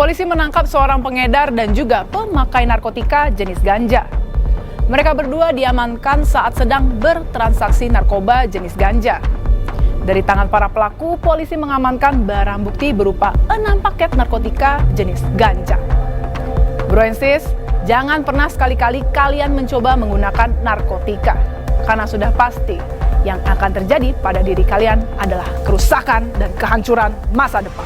polisi menangkap seorang pengedar dan juga pemakai narkotika jenis ganja. Mereka berdua diamankan saat sedang bertransaksi narkoba jenis ganja. Dari tangan para pelaku, polisi mengamankan barang bukti berupa 6 paket narkotika jenis ganja. Broensis, jangan pernah sekali-kali kalian mencoba menggunakan narkotika, karena sudah pasti yang akan terjadi pada diri kalian adalah kerusakan dan kehancuran masa depan.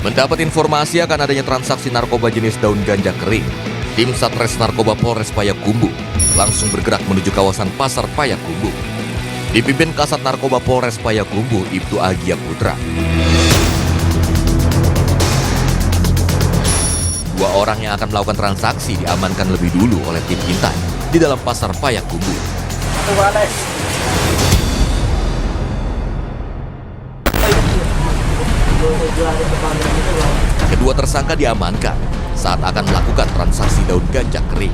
Mendapat informasi akan adanya transaksi narkoba jenis daun ganja kering, tim Satres Narkoba Polres Payakumbuh langsung bergerak menuju kawasan Pasar Payakumbuh. Dipimpin Kasat Narkoba Polres Payakumbuh, Ibtu Agia Putra. 2 orang yang akan melakukan transaksi diamankan lebih dulu oleh tim intai di dalam Pasar Payakumbuh. Kedua tersangka diamankan saat akan melakukan transaksi daun ganja kering.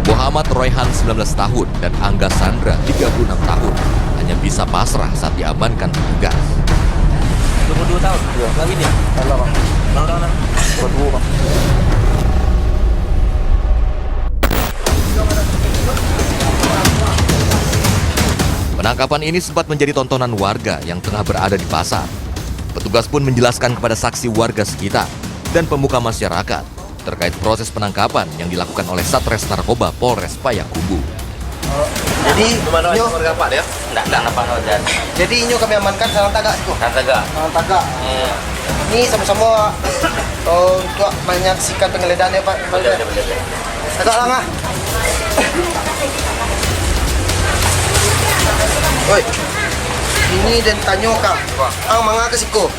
Muhammad Royhan 19 tahun dan Angga Sandra 36 tahun hanya bisa pasrah saat diamankan petugas. 22 tahun? Iya. Lagi nih? Kalau bang. Bang. Buat gua bang. Penangkapan ini sempat menjadi tontonan warga yang tengah berada di pasar. Petugas pun menjelaskan kepada saksi warga sekitar dan pemuka masyarakat terkait proses penangkapan yang dilakukan oleh Satres Narkoba Polres Payakumbuh. Jadi, Inyo warga Pak ya? enggak apa dan. Jadi Inyo kami amankan sarang tagak itu. Kataga. Sarang tagak. Ini sama-sama untuk menyaksikan penggeledahan ya Pak. Tagak lang ah. Oi. Ini dan tanyo ka. Ang mga kasiko.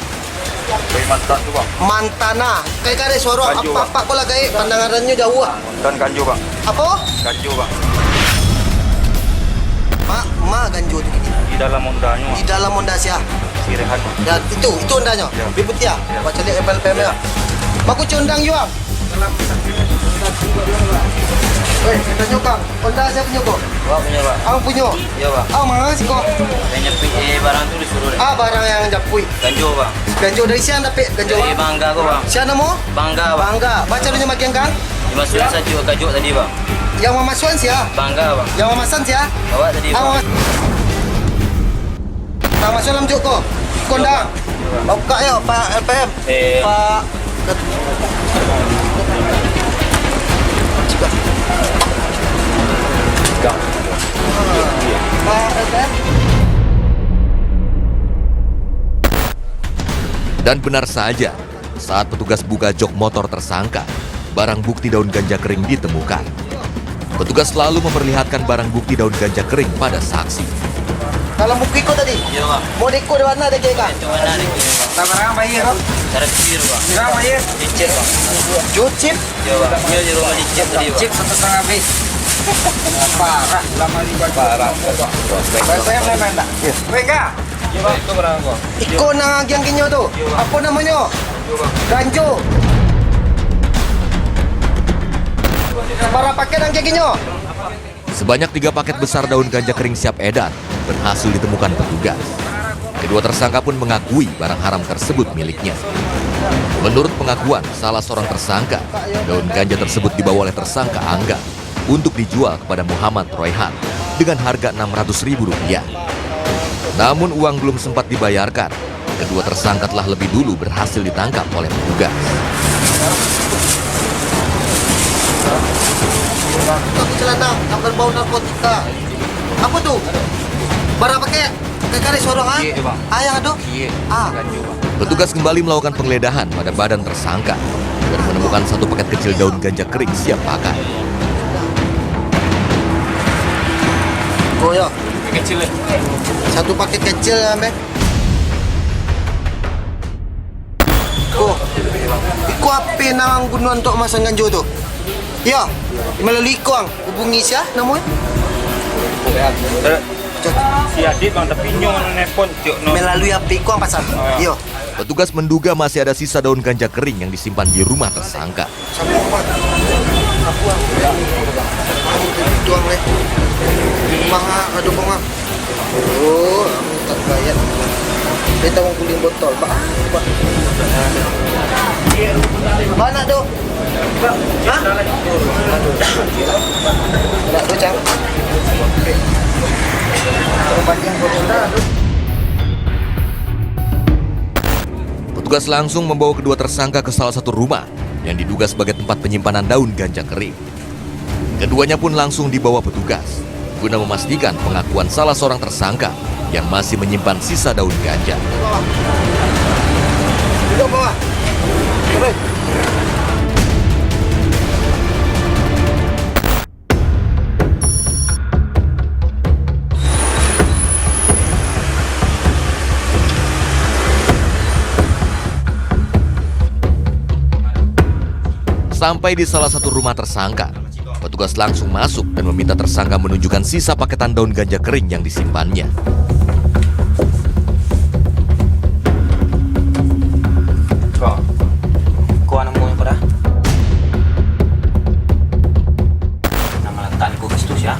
May mantan tu bang. Mantana. Kay kare suara Ganjo, apa ko lagay pandangaran nyo jauh ah. Dan ganjo bang. Apa? Ganjo bang. Ganjo tu gini. Di dalam ondanya Di dalam onda siya. si Rehan. Ya, itu ondanya. Ya. Bibut ya. Ya. Baca lihat FLPM ya. Baku cundang juga. Woi, tanya kang, onda siapa punya kok? Wah punya bang. Ang punya. Iya bang. Ang mana sih kok? Saya nyepi barang tu disuruh. Barang yang japui. Ganjo bang. Ganjo dari siapa dapat ganjo? Dari Bangga kok bang. Siapa mo? Bangga bang. Bangga. Baca lu nyamak yang kang? Dimasukin saja gajuk tadi bang. Yang mamasuan siapa? Bangga bang. Yang mamasan siapa? Bawa tadi bang. Mamasan lam joko. Kondang. Buka ya Pak LPM. Pak Dan benar saja, saat petugas buka jok motor tersangka, barang bukti daun ganja kering ditemukan. Petugas selalu memperlihatkan barang bukti daun ganja kering pada saksi. kalau buku ko tadi. Iya bang. Mau deko di mana dek kang? Itu mana nih bang? Tabarang bayar. Cara kecil bang. Berapa bayar? Dicet bang. Jucip. Iya bang. Iya di rumah dicet tadi bang. Cip 1,5 bis. Parah, lama ribu. Parah. Saya main tak? Mereka. Iya bang. Itu berapa bang? Iko nang agyang kinyo tu. Apa namanya? Ganjo. Para paket ang kinyo. Sebanyak 3 paket besar daun ganja kering siap edar berhasil ditemukan petugas. Kedua tersangka pun mengakui barang haram tersebut miliknya. Menurut pengakuan salah seorang tersangka, daun ganja tersebut dibawa oleh tersangka Angga untuk dijual kepada Muhammad Royhan dengan harga Rp600.000. Namun uang belum sempat dibayarkan. Kedua tersangka telah lebih dulu berhasil ditangkap oleh petugas. Aku celana, ang berbau narkotika. Apa tu? Bara paket. Kekari sorong ah? Iya, bang. Yang aduh? Iya. Ganjo bang. Petugas kembali melakukan penggeledahan pada badan tersangka dan menemukan 1 paket kecil daun ganja kering siap pakai. Oh ya, Kecil ya. 1 paket kecil ya, Mek. Iko apa nang gunuan untuk masang ganjo tu? Ya, melalui iko ang hubungi siya namanya. Si Adit bang, tapi nyo nelfon Melalui apa iko ang pasal? Yo. Petugas menduga masih ada sisa daun ganja kering yang disimpan di rumah tersangka. Sabi ko ba? Ako ang botol, Pak. Mana tuh? Hah? Ada tuh, Cang. Petugas langsung membawa kedua tersangka ke salah satu rumah yang diduga sebagai tempat penyimpanan daun ganja kering. Keduanya pun langsung dibawa petugas guna memastikan pengakuan salah seorang tersangka yang masih menyimpan sisa daun ganja. Duduk bawah. Duduk. Sampai di salah satu rumah tersangka, petugas langsung masuk dan meminta tersangka menunjukkan sisa paketan daun ganja kering yang disimpannya. Kau anak mau yang pada? Nama letakku Kristus ya,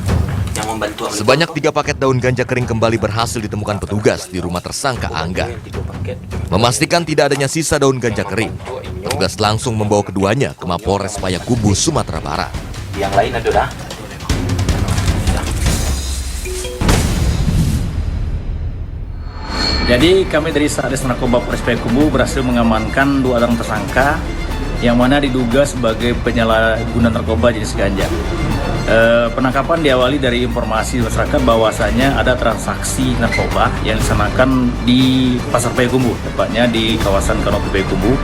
yang membantu. Sebanyak 3 paket daun ganja kering kembali berhasil ditemukan petugas di rumah tersangka Angga. Memastikan tidak adanya sisa daun ganja kering, petugas langsung membawa keduanya ke Mapolres Payakumbuh, Sumatera Barat. Yang lain ada dah. Jadi kami dari Satgas Narkoba Polres Payakumbuh berhasil mengamankan 2 orang tersangka yang mana diduga sebagai penyalahguna narkoba jenis ganja. Penangkapan diawali dari informasi masyarakat bahwasanya ada transaksi narkoba yang dilaksanakan di Pasar Payakumbuh, tepatnya di kawasan Kanopi Payakumbuh.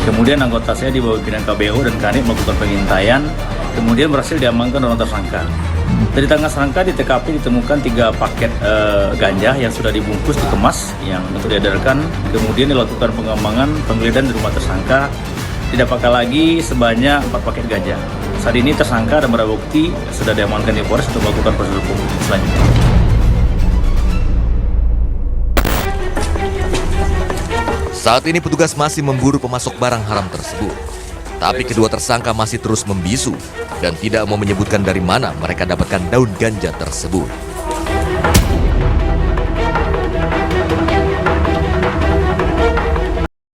Kemudian anggota saya di bawah pimpinan KBO dan Kanit melakukan pengintaian, kemudian berhasil diamankan orang tersangka. Dari tangan tersangka di TKP ditemukan 3 paket ganja yang sudah dibungkus dikemas yang untuk diedarkan. Kemudian dilakukan pengembangan penggeledahan di rumah tersangka. Didapatkan lagi sebanyak 4 paket ganja. Saat ini tersangka dan barang bukti sudah diamankan di Polres untuk melakukan prosedur hukum selanjutnya. Saat ini petugas masih memburu pemasok barang haram tersebut. Tapi kedua tersangka masih terus membisu dan tidak mau menyebutkan dari mana mereka dapatkan daun ganja tersebut.